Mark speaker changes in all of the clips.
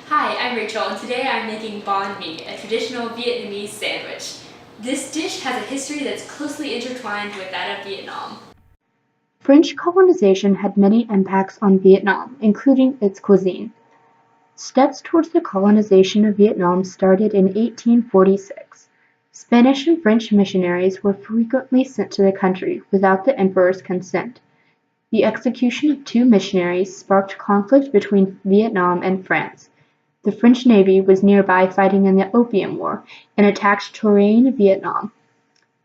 Speaker 1: Hi, I'm Rachel, and today I'm making Banh Mi, a traditional Vietnamese sandwich. This dish has a history that's closely intertwined with that of Vietnam.
Speaker 2: French colonization had many impacts on Vietnam, including its cuisine. Steps towards the colonization of Vietnam started in 1846. Spanish and French missionaries were frequently sent to the country without the emperor's consent. The execution of two missionaries sparked conflict between Vietnam and France. The French Navy was nearby fighting in the Opium War and attacked Tourane, Vietnam.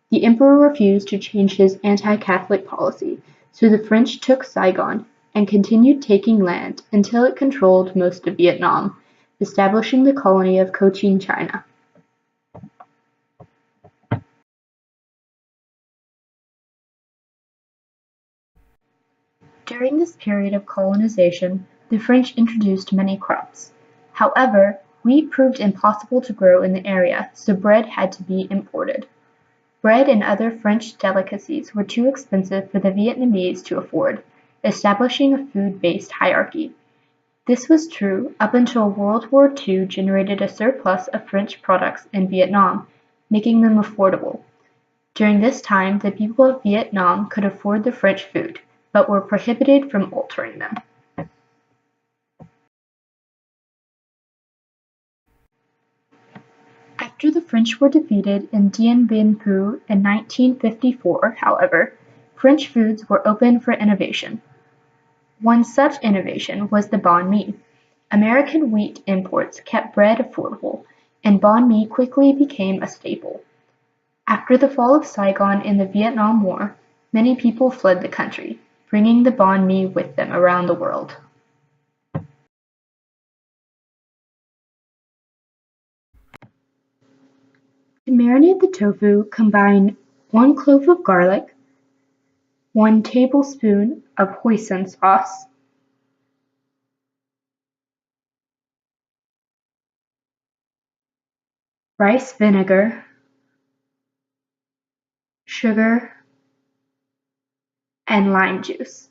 Speaker 2: The emperor refused to change his anti-Catholic policy, so the French took Saigon and continued taking land until it controlled most of Vietnam, establishing the colony of Cochin, China. During this period of colonization, the French introduced many crops. However, wheat proved impossible to grow in the area, so bread had to be imported. Bread and other French delicacies were too expensive for the Vietnamese to afford, establishing a food-based hierarchy. This was true up until World War II generated a surplus of French products in Vietnam, making them affordable. During this time, the people of Vietnam could afford the French food, but were prohibited from altering them. After the French were defeated in Dien Bien Phu in 1954, however, French foods were open for innovation. One such innovation was the banh mi. American wheat imports kept bread affordable, and banh mi quickly became a staple. After the fall of Saigon in the Vietnam War, many people fled the country, bringing the banh mi with them around the world. To marinate the tofu, combine 1 clove of garlic, 1 tablespoon of hoisin sauce, rice vinegar, sugar, and lime juice.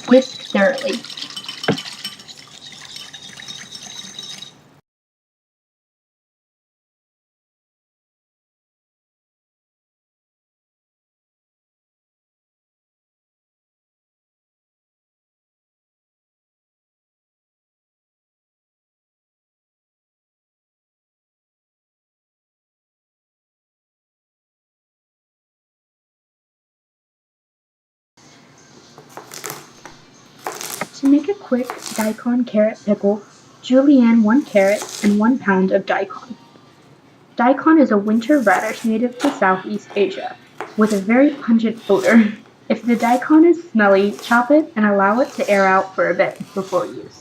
Speaker 2: Whisk thoroughly. To make a quick daikon carrot pickle, julienne 1 carrot and 1 pound of daikon. Daikon is a winter radish native to Southeast Asia, with a very pungent odor. If the daikon is smelly, chop it and allow it to air out for a bit before use.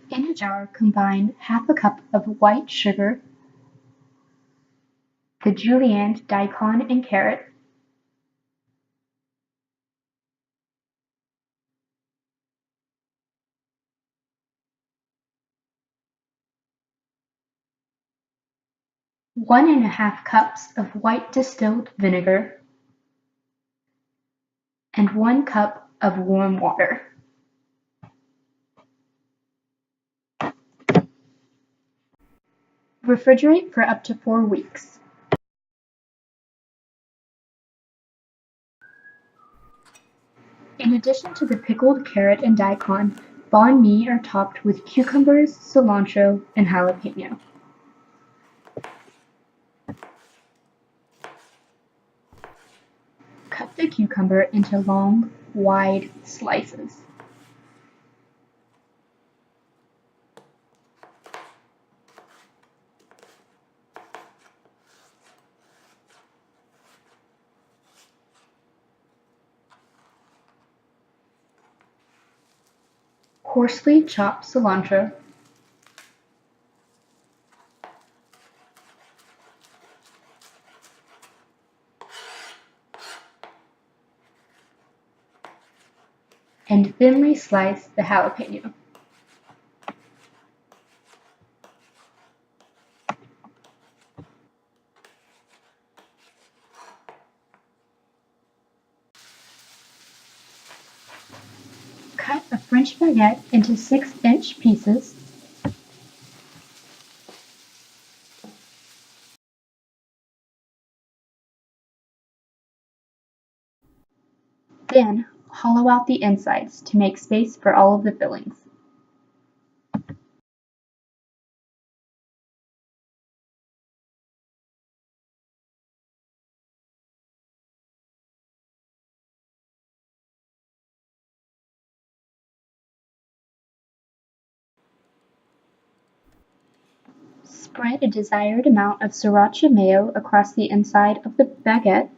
Speaker 2: In a jar, combine half a cup of white sugar, the julienne, daikon, and carrot, 1½ cups of white distilled vinegar, and 1 cup of warm water. Refrigerate for up to 4 weeks. In addition to the pickled carrot and daikon, Banh mi are topped with cucumbers, cilantro, and jalapeno. Cut the cucumber into long, wide slices. Coarsely chop cilantro. And thinly slice the jalapeno. Cut a French baguette into 6-inch pieces. Then, hollow out the insides to make space for all of the fillings. Spread a desired amount of sriracha mayo across the inside of the baguette.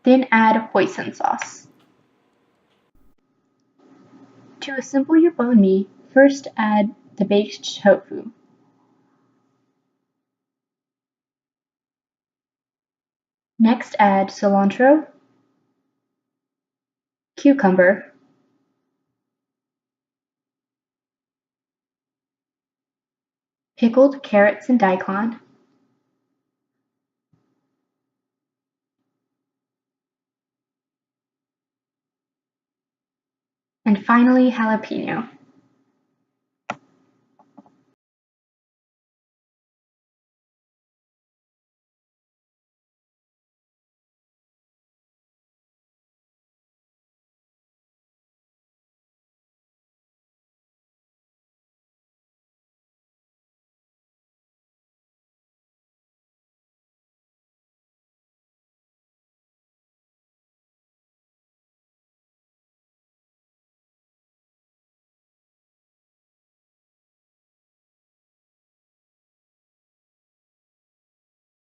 Speaker 2: Then add hoisin sauce. To assemble your banh mi, first add the baked tofu. Next add cilantro, cucumber, pickled carrots and daikon, and finally jalapeno.